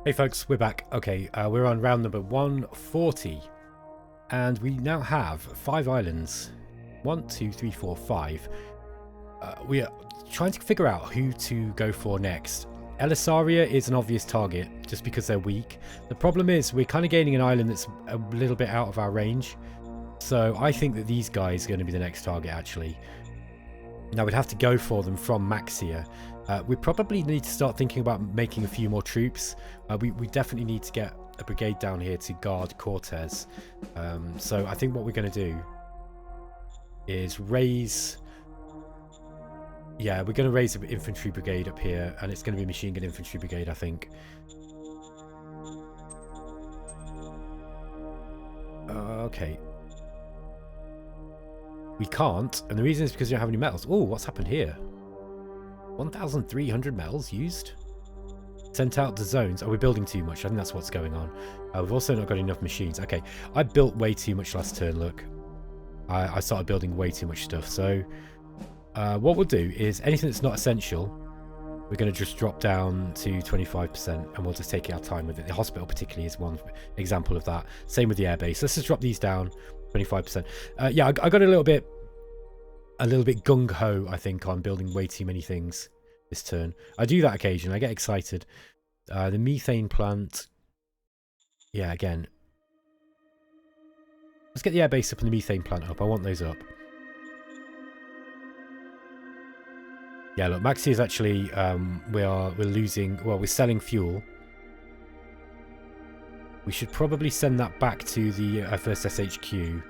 Hey folks, we're back. Okay, we're on round number 140. And we now have 5 islands. 1, 2, 3, 4, 5. We are trying to figure out who to go for next. Elisaria is an obvious target, just because they're weak. The problem is, we're kind of gaining an island that's a little bit out of our range. So I think that these guys are going to be the next target, actually. Now, we'd have to go for them from Maxia. We probably need to start thinking about making a few more troops. We definitely need to get a brigade down here to guard Cortez. So I think what we're going to do is raise... Yeah, we're going to raise an infantry brigade up here, and it's going to be a machine gun infantry brigade, I think. Okay. We can't, and the reason is because we don't have any metals. Oh, what's happened here? 1,300 metals used? Sent out to zones. Oh, we're building too much. I think that's what's going on. We've also not got enough machines. Okay, I built way too much last turn, look. I started building way too much stuff. So, what we'll do is anything that's not essential, we're going to just drop down to 25%, and we'll just take our time with it. The hospital particularly is one example of that. Same with the airbase. Let's just drop these down 25%. Yeah, I got a little bit gung-ho, I think, on building way too many things this turn. I do that occasionally. I get excited. The methane plant. Yeah, again. Let's get the airbase up and the methane plant up. I want those up. Yeah, look, Maxi is actually we're losing. Well, we're selling fuel. We should probably send that back to the first SHQ.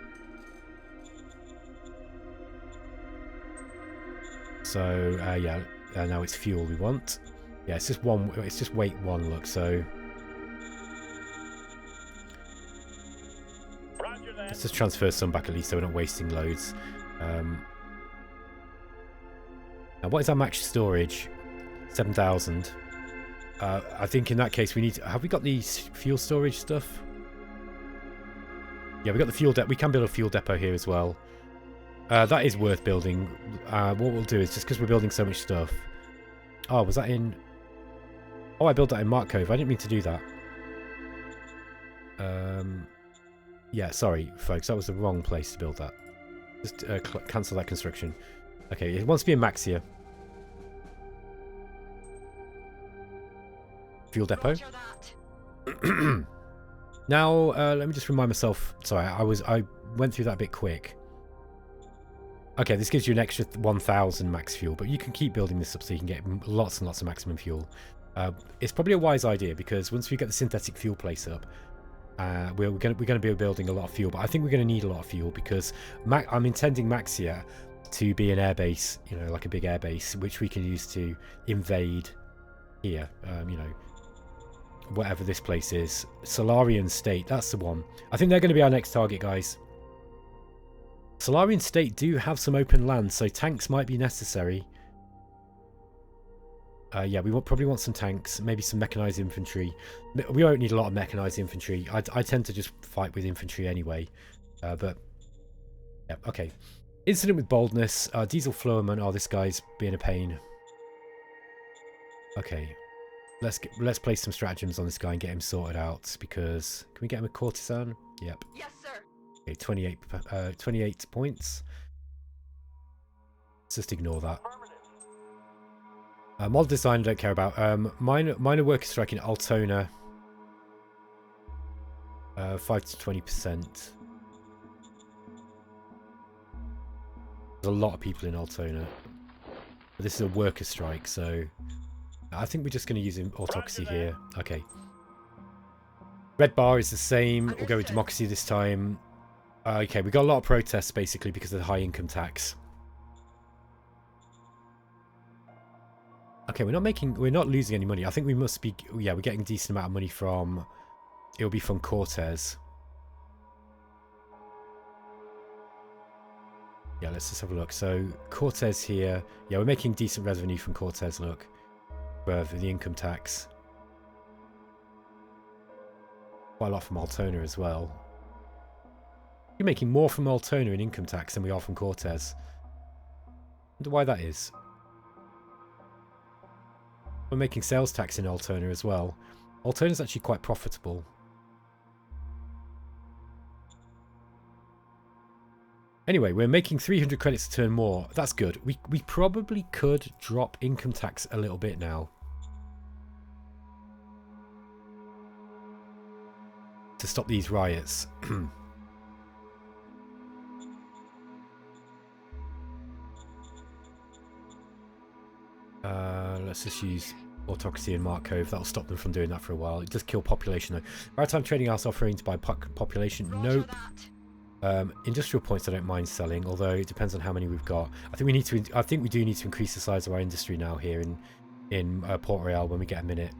So yeah, now it's fuel we want. Yeah, it's just one. It's just weight 1. Look, so let's just transfer some back at least, so we're not wasting loads. Now, what is our max storage? 7,000. I think in that case we need to... Have we got the fuel storage stuff? Yeah, we got the fuel depot. We can build a fuel depot here as well. That is worth building. What we'll do is, just because we're building so much stuff... Oh, was that in... Oh, I built that in Mark Cove. I didn't mean to do that. Yeah, sorry, folks. That was the wrong place to build that. Just cancel that construction. Okay, it wants to be in Maxia. Fuel depot. Now, let me just remind myself. Sorry, I went through that a bit quick. Okay, this gives you an extra 1,000 max fuel, but you can keep building this up so you can get lots and lots of maximum fuel. It's probably a wise idea, because once we get the synthetic fuel place up, we're going to be building a lot of fuel. But I think we're going to need a lot of fuel, because I'm intending Maxia to be an airbase, you know, like a big airbase, which we can use to invade here, you know, whatever this place is. Solarian State, that's the one. I think they're going to be our next target, guys. Solarian State do have some open land, so tanks might be necessary. Yeah, we probably want some tanks, maybe some mechanized infantry. We won't need a lot of mechanized infantry. I tend to just fight with infantry anyway. But, yeah, okay. Incident with boldness. Diesel Flowerman. Oh, this guy's being a pain. Okay. Let's place some stratagems on this guy and get him sorted out, because... Can we get him a courtesan? Yep. Yes, sir. Okay, 28 points. Let's just ignore that. Model design I don't care about. Minor worker strike in Altona. 5 to 20%. There's a lot of people in Altona. But this is a worker strike, so... I think we're just going to use autocracy here. Okay. Red bar is the same. We'll go with democracy this time. Okay, we got a lot of protests basically because of the high income tax. Okay, we're not losing any money. I think we must be, yeah, we're getting a decent amount of money from, it'll be from Cortez. Yeah, let's just have a look. So Cortez here, yeah, we're making decent revenue from Cortez, look, for the income tax. Quite a lot from Altona as well. We're making more from Altona in income tax than we are from Cortez. I wonder why that is. We're making sales tax in Altona as well. Altona is actually quite profitable. Anyway, we're making 300 credits a turn more. That's good. We probably could drop income tax a little bit now. To stop these riots. Let's just use autocracy in Mark Cove. That'll stop them from doing that for a while. It does kill population though. Maritime Trading House offering to buy population. Nope. Industrial points I don't mind selling, although it depends on how many we've got. I think we do need to increase the size of our industry now here in Port Royal when we get a minute.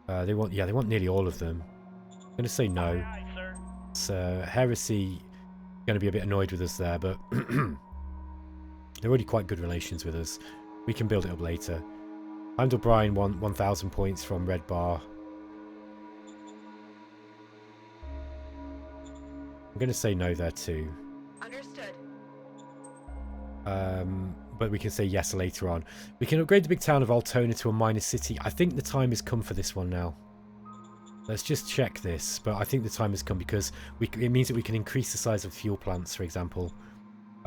They want nearly all of them. I'm gonna say no. It's Heresy gonna be a bit annoyed with us there, but they're already quite good relations with us. We can build it up later. Heimdall Bryan want 1,000 points from Red Bar. I'm going to say no there too. Understood. But we can say yes later on. We can upgrade the big town of Altona to a minor city. I think the time has come for this one now. Let's just check this. But I think the time has come because it means that we can increase the size of fuel plants, for example.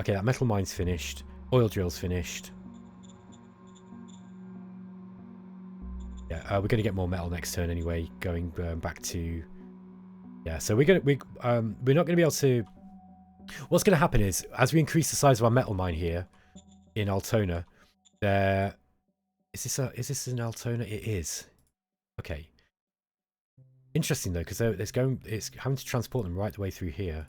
Okay, that metal mine's finished. Oil drill's finished. Yeah, we're going to get more metal next turn anyway. Going back to... Yeah, so we're not going to be able to... What's going to happen is, as we increase the size of our metal mine here in Altona, is this an Altona? It is. Okay. Interesting though, because it's having to transport them right the way through here.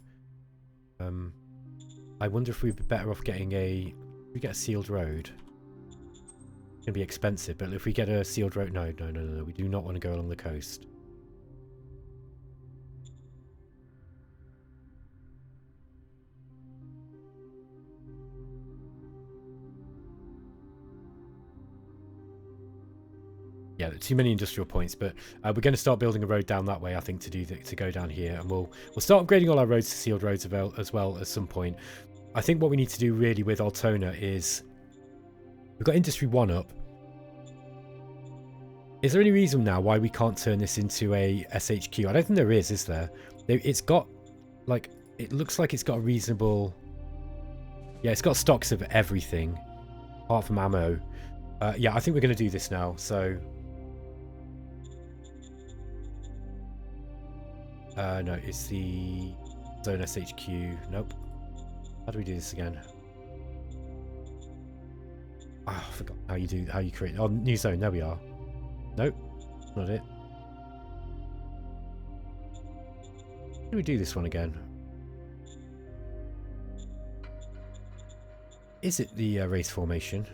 I wonder if we'd be better off getting we get a sealed road. It's going to be expensive, but if we get a sealed road... No, we do not want to go along the coast. Yeah, too many industrial points, but we're going to start building a road down that way, I think, to go down here, and we'll start upgrading all our roads to sealed roads as well at some point. I think what we need to do really with Altona is we've got Industry 1 up. Is there any reason now why we can't turn this into a SHQ? I don't think there is there? It's got, like, it looks like it's got a reasonable... Yeah, it's got stocks of everything, apart from ammo. Yeah, I think we're going to do this now, so... no, it's the Zone SHQ. Nope. How do we do this again? Oh, I forgot how you create... Oh, new zone, there we are. Nope, not it. How do we do this one again? Is it the race formation?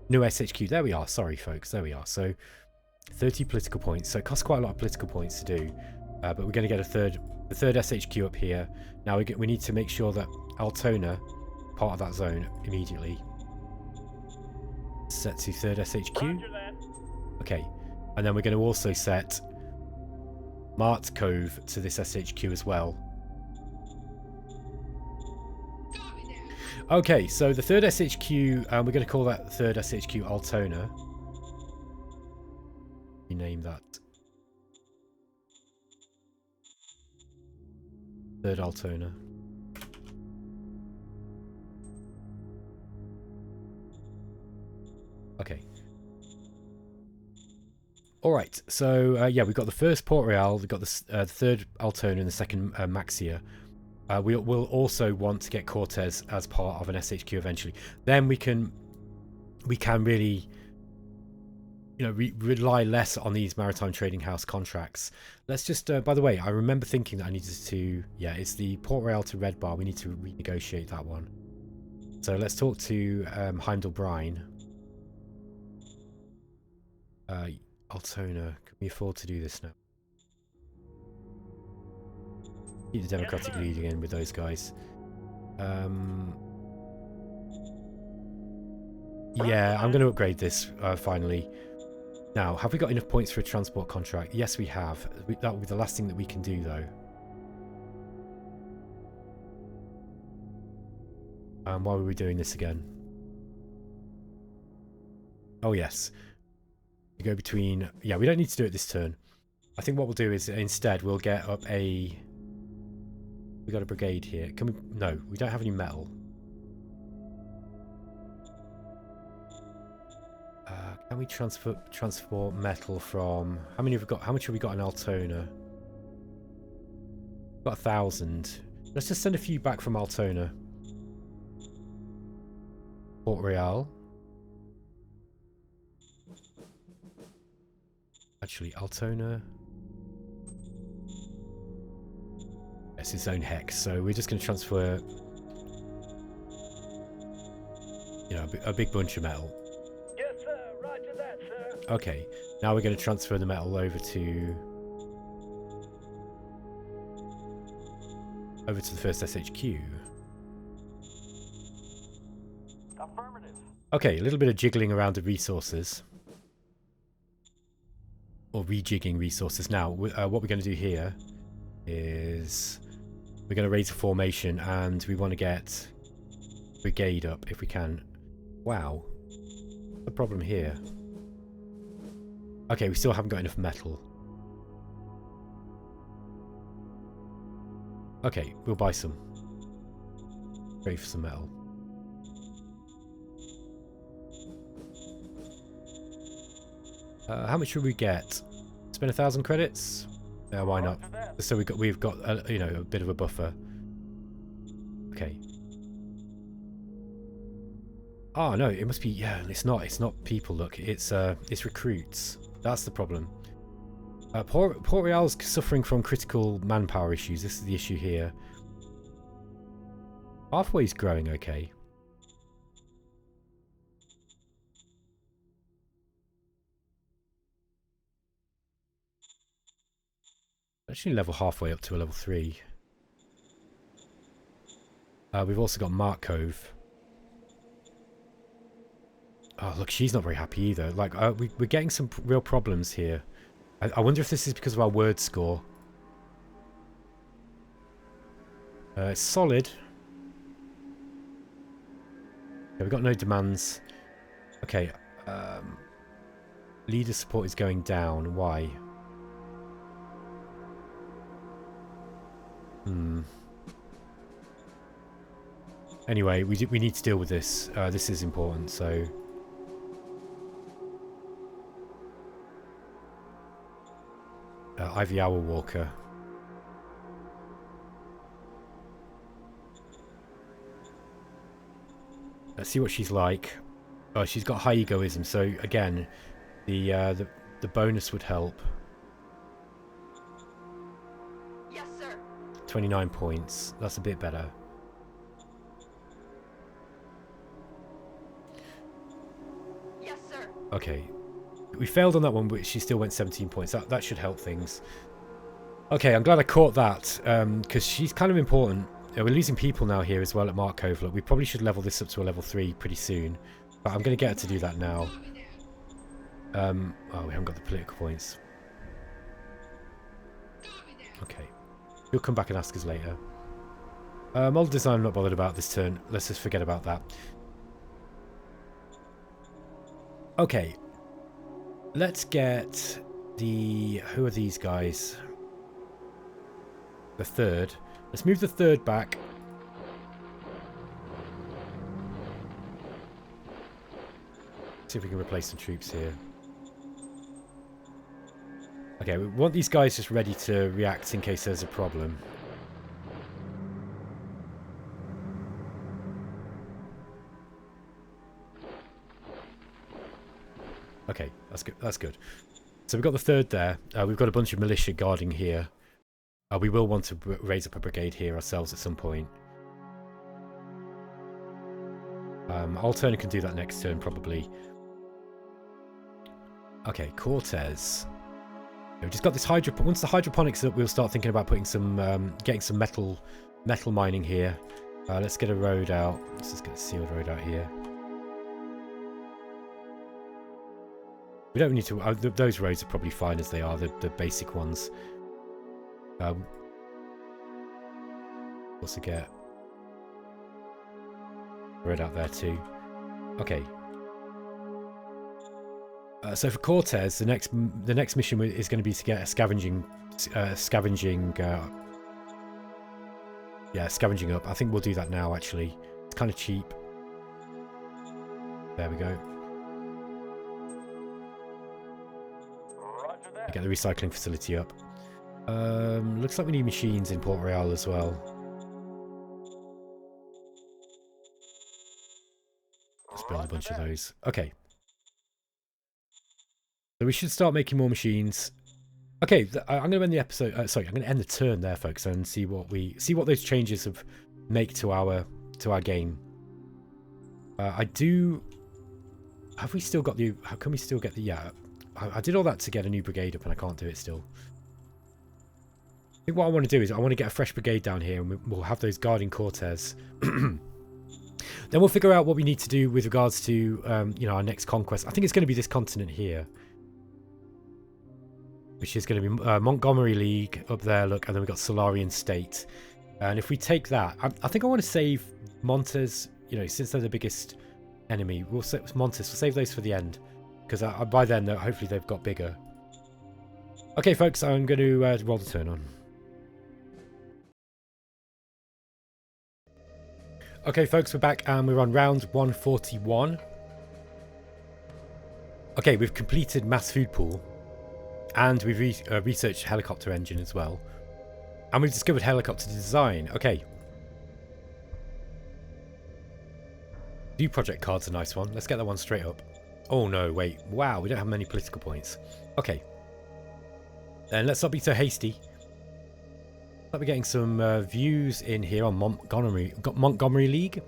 No SHQ. There we are. Sorry, folks. There we are. So 30 political points. So it costs quite a lot of political points to do. But we're going to get the third SHQ up here. Now we need to make sure that Altona, part of that zone, immediately. Set to third SHQ. Okay. And then we're going to also set Mart Cove to this SHQ as well. Okay, so the third SHQ, we're going to call that third SHQ Altona. Rename that. Third Altona. Okay. Alright, so yeah, we've got the first Port Royal, we've got the third Altona and the second Maxia. We'll also want to get Cortez as part of an SHQ eventually. Then we can really, you know, rely less on these maritime trading house contracts. Let's just, by the way, I remember thinking that I needed to, yeah, it's the Port Royal to Red Bar. We need to renegotiate that one. So let's talk to Heimdall Bryan. Altona, can we afford to do this now? Keep the democratic lead again with those guys. Yeah, I'm going to upgrade this finally. Now, have we got enough points for a transport contract? Yes, we have. That will be the last thing that we can do, though. Why were we doing this again? Oh, yes. We go between... Yeah, we don't need to do it this turn. I think what we'll do is instead we'll get up a... We got a brigade here. Can we... No, we don't have any metal. Can we transport metal from... How many have we got? How much have we got in Altona? Got 1,000. Let's just send a few back from Altona. Port Royal. Actually, Altona. It's its own hex, so we're just going to transfer, you know, a big bunch of metal. Yes, sir. Roger that, sir. Okay, now we're going to transfer the metal over to the first SHQ. Affirmative. Okay, a little bit of jiggling around the resources. Or rejigging resources. Now, what we're going to do here is we're going to raise a formation and we want to get brigade up if we can. Wow. The problem here. Okay, we still haven't got enough metal. Okay, we'll buy some. Trade for some metal. How much should we get? Spend 1,000 credits? Why not? So we've got you know, a bit of a buffer. Okay. Oh no, it must be. Yeah, it's not. It's not people. Look, it's recruits. That's the problem. Port Royal's suffering from critical manpower issues. This is the issue here. Halfway's growing okay. Actually level halfway up to a level 3. We've also got Mark Cove. Oh, look, she's not very happy either. Like, we're getting some real problems here. I wonder if this is because of our word score. It's solid. Yeah, we've got no demands. Okay. Leader support is going down. Why? Anyway, we need to deal with this. This is important, so... Ivy Hour Walker. Let's see what she's like. Oh, she's got high egoism, so again, the bonus would help. Yes, sir. 29 points. That's a bit better. Yes, sir. Okay. We failed on that one, but she still went 17 points. That should help things. Okay, I'm glad I caught that, because she's kind of important. We're losing people now here as well at Mark Cove. Look, we probably should level this up to a level 3 pretty soon. But I'm going to get her to do that now. Oh, we haven't got the political points. Okay. You'll come back and ask us later. Model design I'm not bothered about this turn. Let's just forget about that. Okay. Let's get the... Who are these guys? The third. Let's move the third back. See if we can replace some troops here. Okay, we want these guys just ready to react in case there's a problem. Okay, that's good. That's good. So we've got the third there. We've got a bunch of militia guarding here. We will want to raise up a brigade here ourselves at some point. Alterna can do that next turn, probably. Okay, Cortez. We've just got this once the hydroponics up, we'll start thinking about putting some, getting some metal mining here. Let's get a road out. Let's just get a sealed road out here. We don't need to. Those roads are probably fine as they are, the basic ones. Also get a road out there too. Okay. So for Cortez, the next mission is going to be to get a scavenging up. I think we'll do that now. Actually, it's kind of cheap. There we go. Roger that. Get the recycling facility up. Looks like we need machines in Port Royal as well. Let's build a bunch of those. Okay. So we should start making more machines. Okay, I'm going to end the episode. Sorry, I'm going to end the turn there, folks, and see what those changes have make to our game. I do. Have we still got the? How can we still get the? Yeah, I did all that to get a new brigade up, and I can't do it still. I think what I want to do is I want to get a fresh brigade down here, and we'll have those guarding Cortez. Then we'll figure out what we need to do with regards to you know, our next conquest. I think it's going to be this continent here, which is going to be Montgomery League up there. Look, and then we've got Solarian State. And if we take that, I think I want to save Montes. You know, since they're the biggest enemy, we'll save Montes. We'll save those for the end, because by then, hopefully, they've got bigger. Okay, folks, I'm going to roll the turn on. Okay, folks, we're back and we're on round 141. Okay, we've completed mass food pool, and we've researched helicopter engine as well, and we've discovered helicopter design. Okay. View project card's a nice one. Let's get that one straight up. Oh no, wait. Wow, we don't have many political points. Okay. Then let's not be so hasty. I'll be getting some views in here on Montgomery League.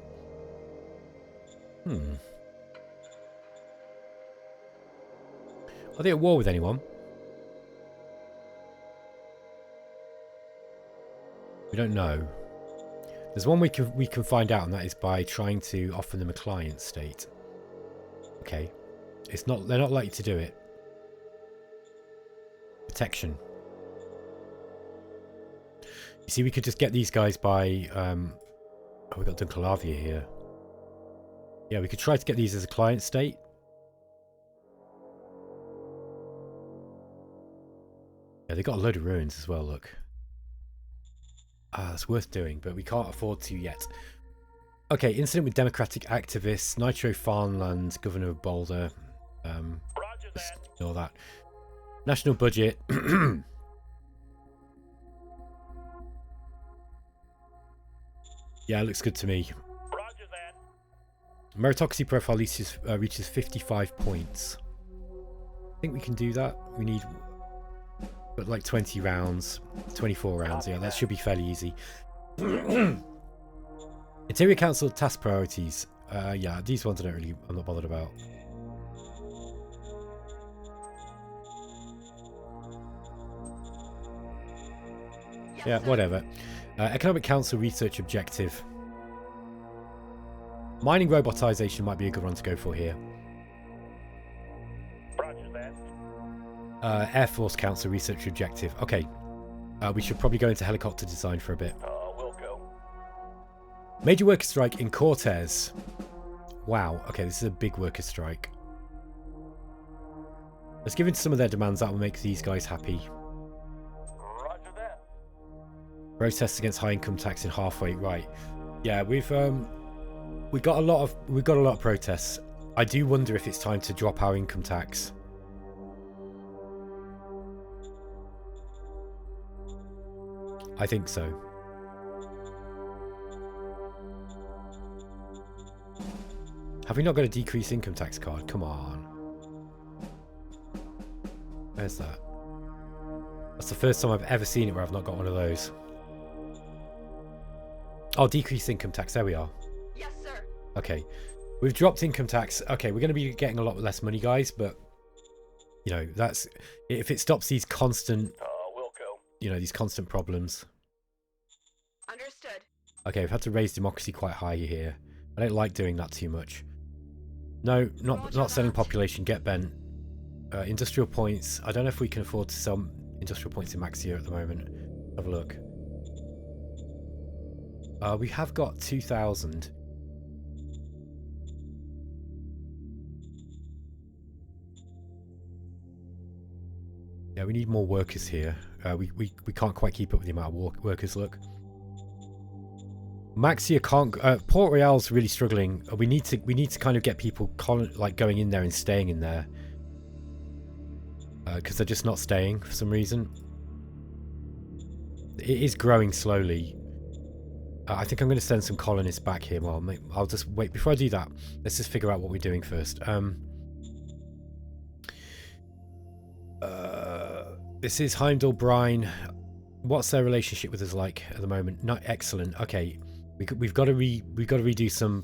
Are they at war with anyone? We don't know. There's one we can find out, and that is by trying to offer them a client state. Okay. They're not likely to do it. Protection. You see, we could just get these guys by oh, we've got Duncalavia here. Yeah, we could try to get these as a client state. Yeah, they got a load of ruins as well, look. That's worth doing, but we can't afford to yet. Okay, incident with democratic activists, Nitro Farmland, Governor of Boulder. Roger Just that. ignore that. National budget. Yeah, it looks good to me. Roger that. Meritocracy profile reaches 55 points. I think we can do that. We need like 20 rounds, 24 rounds. Yeah, that should be fairly easy. Interior Council task priorities. Yeah, these ones I'm not bothered about. Yeah, whatever. Economic Council research objective. Mining robotization might be a good one to go for here. Roger that. Air Force Council research objective. Okay. We should probably go into helicopter design for a bit. We'll go. Major worker strike in Cortez. Wow. Okay, this is a big worker strike. Let's give in to some of their demands. That will make these guys happy. Roger that. Protests against high income tax in halfway. Right. Yeah, we've got a lot of protests. I do wonder if it's time to drop our income tax. I think so. Have we not got a decreased income tax card? Come on. Where's that? That's the first time I've ever seen it where I've not got one of those. Oh, decreased income tax. There we are. Yes, sir. Okay. We've dropped income tax. Okay, we're going to be getting a lot less money, guys, but you know, that's if it stops these constant We'll go. you know, these constant problems. Understood. Okay, we've had to raise democracy quite high here. I don't like doing that too much. No, not selling population. Get bent. Industrial points. I don't know if we can afford to sell industrial points in Maxia at the moment. Have a look. We have got 2,000. Yeah, we need more workers here. We can't quite keep up with the amount of workers. Look, Maxia can't. Port Royale's really struggling. We need to kind of get people like going in there and staying in there because they're just not staying for some reason. It is growing slowly. I think I'm going to send some colonists back here. Well, I'll just wait. Before I do that, let's just figure out what we're doing first. This is Heimdall Brine. What's their relationship with us like at the moment? Not excellent. Okay, we've got to redo some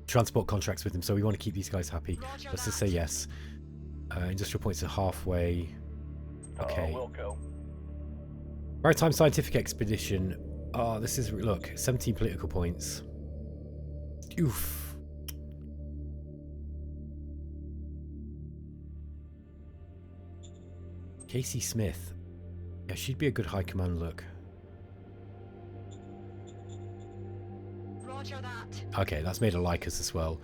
transport contracts with them, so we want to keep these guys happy. Let's just say yes. Industrial points are halfway. Okay. We'll go. Maritime Scientific Expedition. Oh, this is, look, 17 political points. Oof. Casey Smith. Yeah, she'd be a good high command look. Roger that. Okay, that's made her like us as well.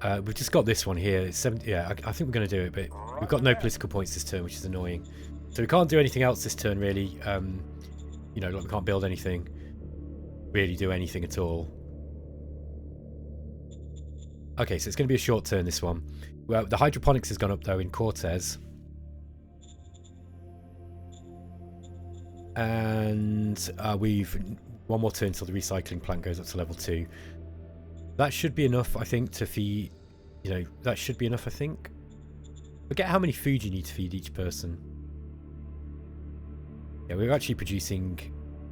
We've just got this one here. It's 70, yeah, I think we're going to do it, but we've got no political points this turn, which is annoying. So we can't do anything else this turn, really. You know, like we can't build anything. Really do anything at all. Okay, so it's going to be a short turn, this one. Well, the hydroponics has gone up, though, in Cortez. And we've one more turn until the recycling plant goes up to level 2. That should be enough, I think, to feed, you know, that should be enough, I think. Forget how many food you need to feed each person. Yeah, we're actually producing,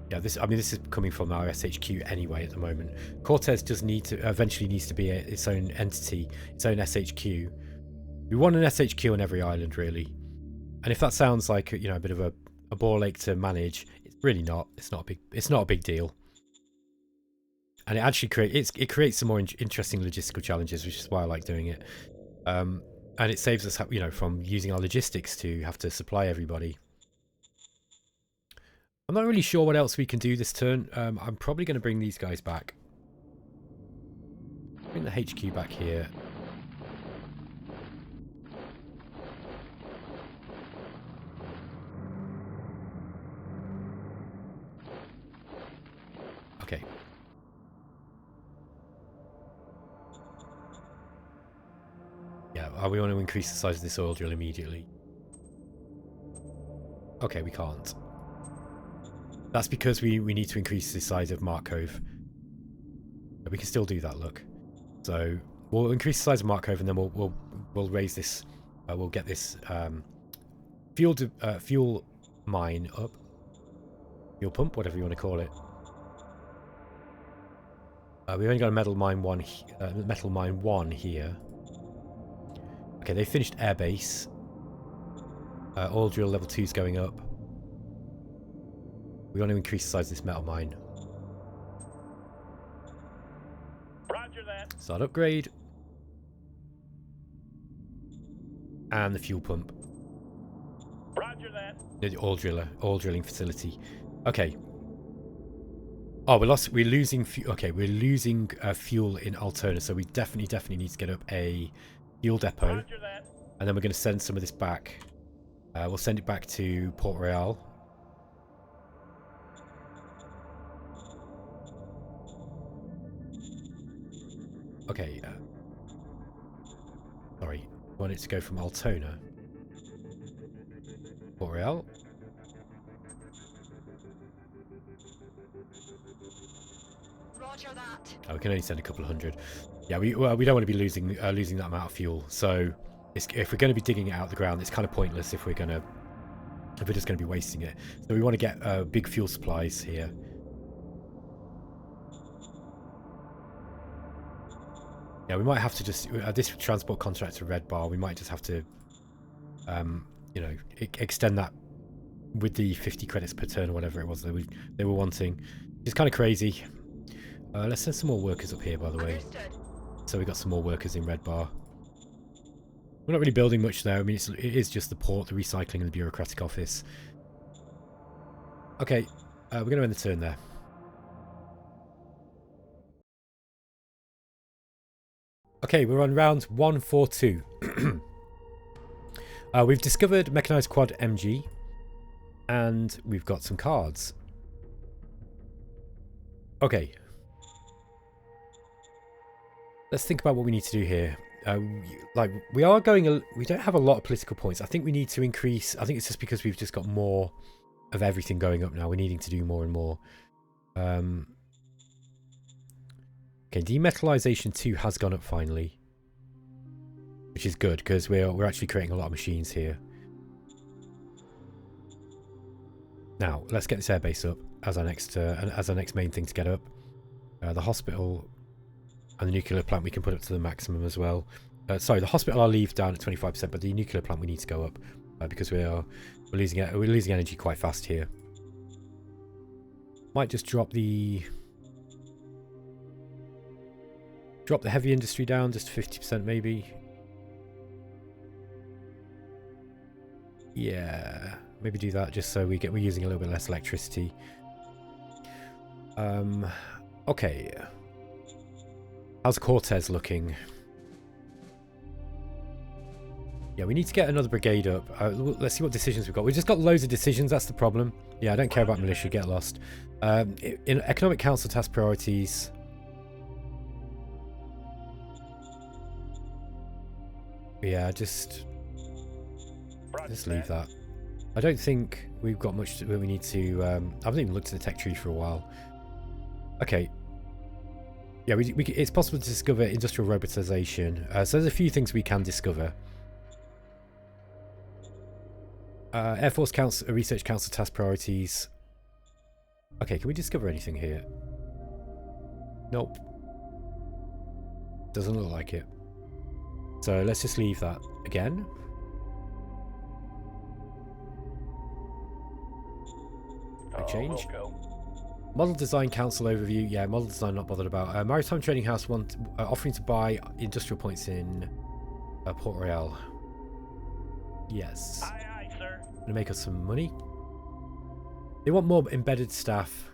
yeah, this, I mean, this is coming from our SHQ anyway at the moment. Cortez does need to, eventually needs to be its own entity, its own SHQ. We want an SHQ on every island, really. And if that sounds like, you know, a bit of a ball ache to manage, it's really not. It's not a big deal. And it actually creates some more interesting logistical challenges, which is why I like doing it. And it saves us, you know, from using our logistics to have to supply everybody. I'm not really sure what else we can do this turn. I'm probably going to bring these guys back. Bring the HQ back here. Okay. Yeah, we want to increase the size of this oil drill immediately. Okay, we can't. That's because we need to increase the size of Mark Cove. But we can still do that, look. So we'll increase the size of Mark Cove, and then we'll raise this. We'll get this fuel mine up. Fuel pump, whatever you want to call it. We've only got a metal mine one here. Okay, they finished airbase. Oil drill level 2 is going up. We want to increase the size of this metal mine. Roger that. Start upgrade. And the fuel pump. Roger that. The oil drilling facility. Okay. Oh, we're losing fuel in Altona, so we definitely need to get up a fuel depot. Roger that. And then we're going to send some of this back. We'll send it back to Port Royale. Okay. Sorry. I want it to go from Altona. Port Royale. Roger that. Oh, we can only send a couple of hundred. Yeah, we don't want to be losing that amount of fuel. So if we're going to be digging it out of the ground, it's kind of pointless if we're just going to be wasting it. So we want to get big fuel supplies here. Yeah, we might have to just this transport contract to Red Bar. We might just have to, you know, extend that with the 50 credits per turn or whatever it was they were wanting. It's kind of crazy. Let's send some more workers up here, by the way. Understood. So we got some more workers in Red Bar. We're not really building much there. I mean, it is just the port, the recycling, and the bureaucratic office. Okay, we're going to end the turn there. Okay, we're on round 142. We've discovered mechanized quad MG, and we've got some cards. Okay. Let's think about what we need to do here. Like, we are going... we don't have a lot of political points. I think we need to increase... I think it's just because we've just got more of everything going up now. We're needing to do more and more. Okay, demetallization 2 has gone up finally. Which is good, because we're actually creating a lot of machines here. Now, let's get this airbase up as our next main thing to get up. The hospital and the nuclear plant we can put up to the maximum as well. Sorry, the hospital I'll leave down at 25%, but the nuclear plant we need to go up because we're losing energy quite fast here. Might just drop the heavy industry down just to 50% maybe. Yeah, maybe do that just so we're using a little bit less electricity. Okay. How's Cortez looking? Yeah, we need to get another brigade up. Let's see what decisions we've got. We've just got loads of decisions, that's the problem. Yeah, I don't care about militia, get lost. In Economic Council task priorities... yeah, just leave that. I don't think we've got much that we need to... I haven't even looked at the tech tree for a while. Okay. Yeah, it's possible to discover industrial robotization. So there's a few things we can discover. Air Force Council, Research Council task priorities. Okay, can we discover anything here? Nope. Doesn't look like it. So let's just leave that again. Change. Model Design Council overview. Yeah, Model Design not bothered about. Maritime Trading House offering to buy industrial points in Port Royal. Yes. Aye, aye, sir. Gonna make us some money. They want more embedded staff.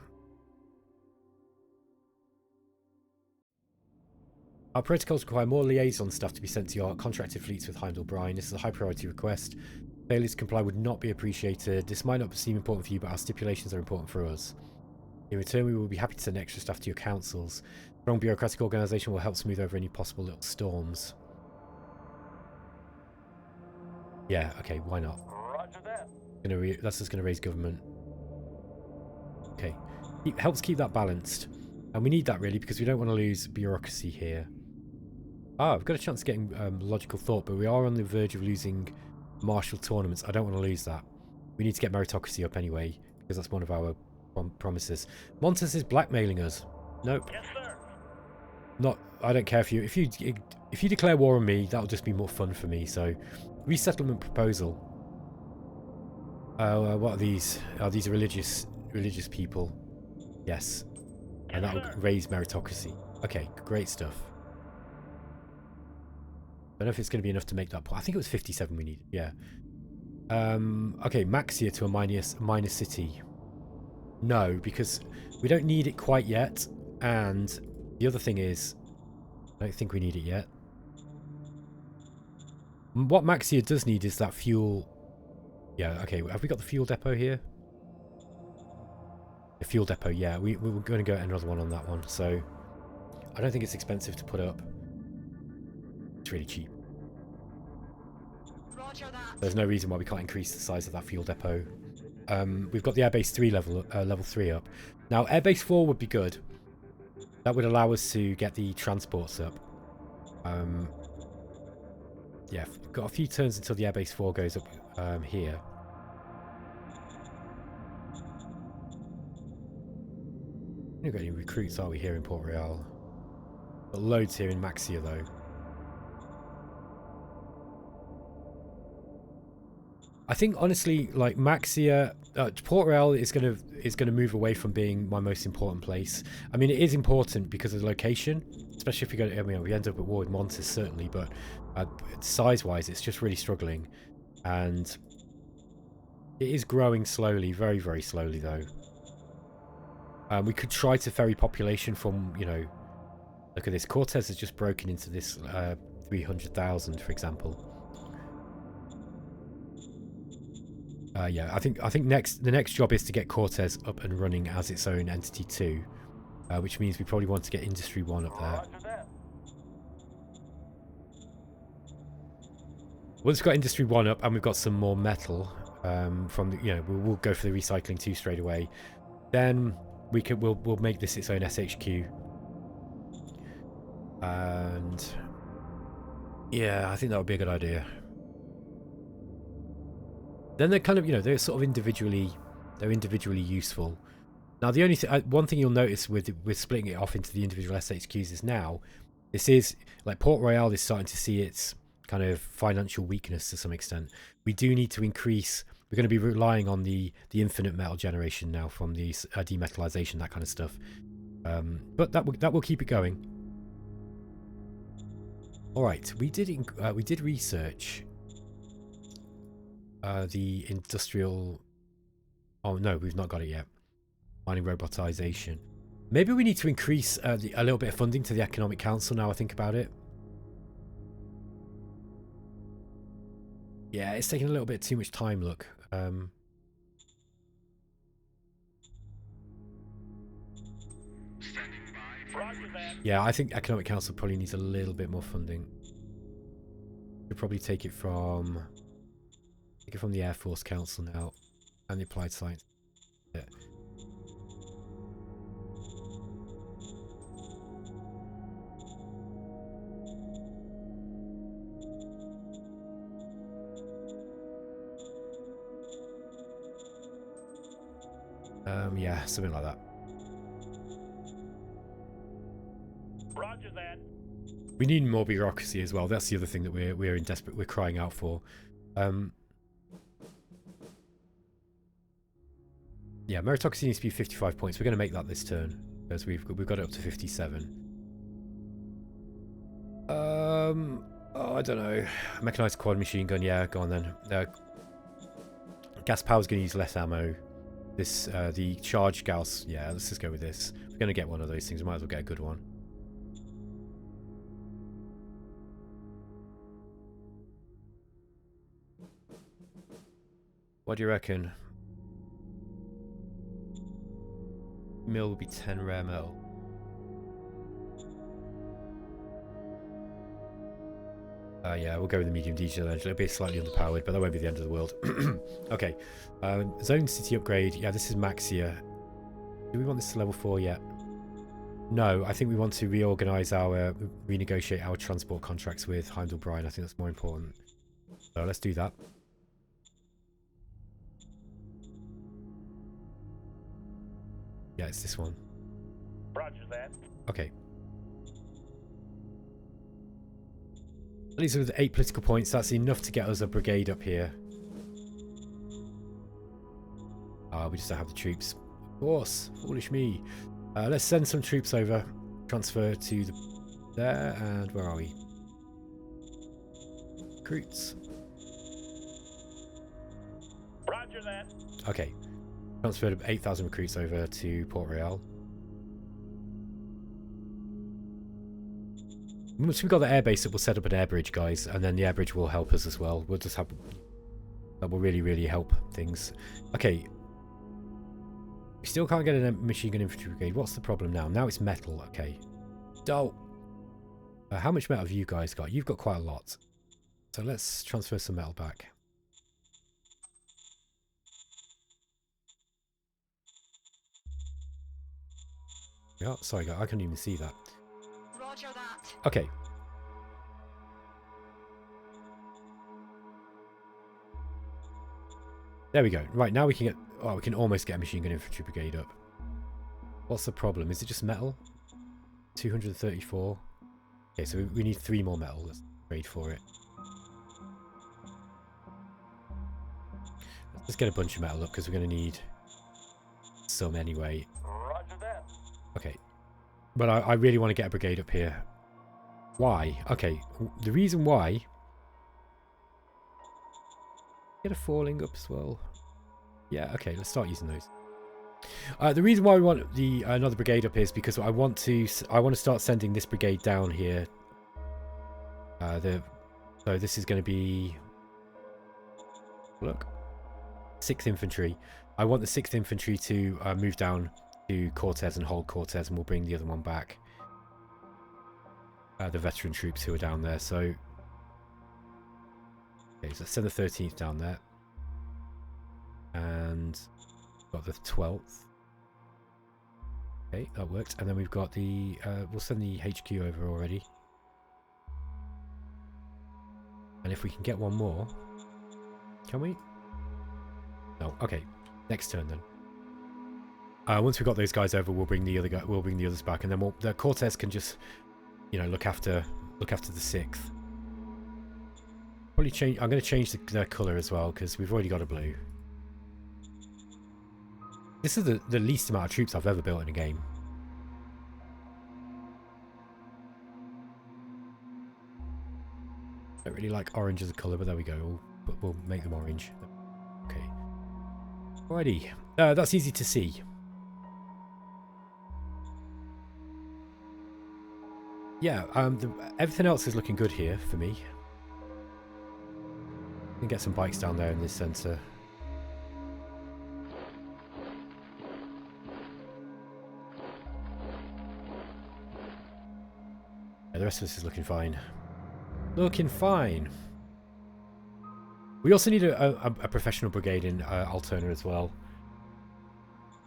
Our protocols require more liaison staff to be sent to your contracted fleets with Heimdall Brine. This is a high priority request. Failure to comply would not be appreciated. This might not seem important for you, but our stipulations are important for us. In return, we will be happy to send extra staff to your councils. Strong bureaucratic organisation will help smooth over any possible little storms. Yeah, okay, why not? Roger that. That's just going to raise government. Okay, helps keep that balanced. And we need that really because we don't want to lose bureaucracy here. Ah, we've got a chance of getting logical thought, but we are on the verge of losing martial tournaments. I don't want to lose that. We need to get meritocracy up anyway, because that's one of our promises. Montes is blackmailing us. Nope. Yes, sir. I don't care if you declare war on me, that'll just be more fun for me. So, resettlement proposal. What are these? Are these religious people? Yes. And that'll raise meritocracy. Okay, great stuff. I don't know if it's going to be enough to make that point. I think it was 57 we need. Yeah. Okay, Maxia to a minor city. No, because we don't need it quite yet. And the other thing is, I don't think we need it yet. What Maxia does need is that fuel. Yeah, okay. Have we got the fuel depot here? The fuel depot, yeah. We're going to go another one on that one. So, I don't think it's expensive to put up. It's really cheap. Roger that. There's no reason why we can't increase the size of that fuel depot. We've got the Airbase 3 level 3 up. Now, Airbase 4 would be good. That would allow us to get the transports up. Yeah, we've got a few turns until the Airbase 4 goes up here. We haven't got any recruits, are we, here in Port Royal? Got loads here in Maxia, though. I think honestly, like Maxia, Port Royal is gonna move away from being my most important place. I mean, it is important because of the location, especially if we go. I mean, we end up at war with Montes certainly, but size-wise, it's just really struggling, and it is growing slowly, very, very slowly though. We could try to ferry population from, you know, look at this. Cortez has just broken into this 300,000, for example. Yeah, I think the next job is to get Cortez up and running as its own entity too, which means we probably want to get Industry 1 up there. Roger that. Once we've got Industry 1 up and we've got some more metal from the, you know, we'll go for the recycling 2 straight away. Then we'll make this its own SHQ. And yeah, I think that would be a good idea. Then they're kind of, you know, they're sort of individually useful. Now the only one thing you'll notice with splitting it off into the individual SHQs is now this is like Port Royale is starting to see its kind of financial weakness to some extent. We do need to increase. We're going to be relying on the infinite metal generation now from the demetallization, that kind of stuff. But that will keep it going. All right, we did research the industrial. Oh no, we've not got it yet. Mining robotization. Maybe we need to increase a little bit of funding to the Economic Council now I think about it. Yeah, it's taking a little bit too much time, look. Yeah, I think Economic Council probably needs a little bit more funding. We'll probably take it from the Air Force Council now and the Applied Science. Yeah. Yeah, something like that. Roger that. We need more bureaucracy as well. That's the other thing that we're crying out for. Yeah, meritocracy needs to be 55 points. We're going to make that this turn because we've got it up to 57. Oh, I don't know. Mechanized quad machine gun. Yeah, go on then. Gas power's going to use less ammo. This the charge Gauss. Yeah, let's just go with this. We're going to get one of those things. We might as well get a good one. What do you reckon? Mill will be 10 rare metal. Yeah, we'll go with the medium diesel engine. It'll be slightly underpowered, but that won't be the end of the world. Okay. Zone city upgrade. Yeah, this is Maxia. Do we want this to level 4 yet? No, I think we want to renegotiate our transport contracts with Heimdall Bryan. I think that's more important. So let's do that. Yeah, it's this one. Roger that. Okay. At least with 8 political points, that's enough to get us a brigade up here. We just don't have the troops. Of course, foolish me. Let's send some troops over. Transfer to there, and where are we? Recruits. Roger that. Okay. Transferred 8,000 recruits over to Port Royale. Once we've got the airbase up, we'll set up an air bridge, guys, and then the air bridge will help us as well. We'll just have... That will really, really help things. Okay. We still can't get a machine gun infantry brigade. What's the problem now? Now it's metal. Okay. Dope. How much metal have you guys got? You've got quite a lot. So let's transfer some metal back. Yeah, sorry, I couldn't even see that. Roger that. Okay. There we go. Right, now we can get... Oh, we can almost get a machine gun infantry brigade up. What's the problem? Is it just metal? 234. Okay, so we need 3 more metal. Let's trade for it. Let's get a bunch of metal up because we're going to need some anyway. Roger that. Okay. But I really want to get a brigade up here. Why? Okay. The reason why... Get a falling up as well. Yeah, okay, let's start using those. The reason why we want another brigade up is because I want to start sending this brigade down here. So this is going to be... Look. 6th Infantry. I want the 6th Infantry to move down to Cortez and hold Cortez, and we'll bring the other one back. The veteran troops who are down there. So, okay, so send the 13th down there. And got the 12th. Okay, that worked. And then we've got the... we'll send the HQ over already. And if we can get one more... Can we? No. Okay. Next turn then. Once we've got those guys over, we'll bring the other we'll bring the others back, and then the Cortez can just, you know, look after the 6th. Probably change. I'm going to change their colour as well because we've already got a blue. This is the least amount of troops I've ever built in a game. Don't really like orange as a colour, but there we go. We'll make them orange. Okay. Alrighty. That's easy to see. Yeah, everything else is looking good here for me. We can get some bikes down there in this centre. Yeah, the rest of this is looking fine. Looking fine. We also need a professional brigade in Alterna as well.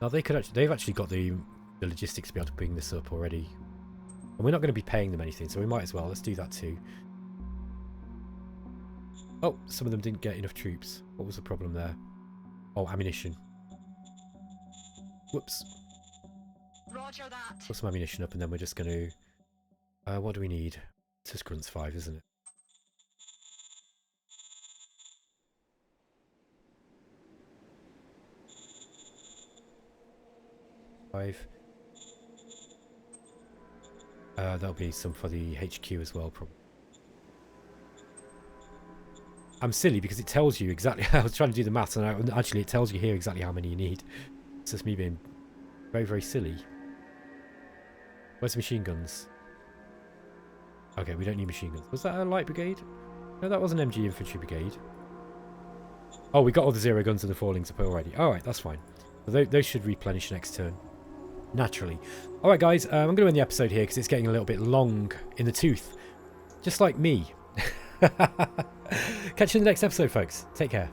Now they've actually got the logistics to be able to bring this up already. And we're not going to be paying them anything, so we might as well. Let's do that too. Oh, some of them didn't get enough troops. What was the problem there? Oh, ammunition. Whoops. Roger that. Put some ammunition up, and then we're just going to... what do we need? It's just grunts 5, isn't it? There'll be some for the HQ as well, probably. I'm silly because it tells you exactly. I was trying to do the maths, and actually it tells you here exactly how many you need. It's just me being very, very silly. Where's the machine guns? Okay, we don't need machine guns. Was that a light brigade? No, that was an MG infantry brigade. Oh, we got all the 0 guns and the fallings up already. Alright, that's fine. So those should replenish next turn. Naturally. Alright guys, I'm going to end the episode here because it's getting a little bit long in the tooth. Just like me. Catch you in the next episode, folks. Take care.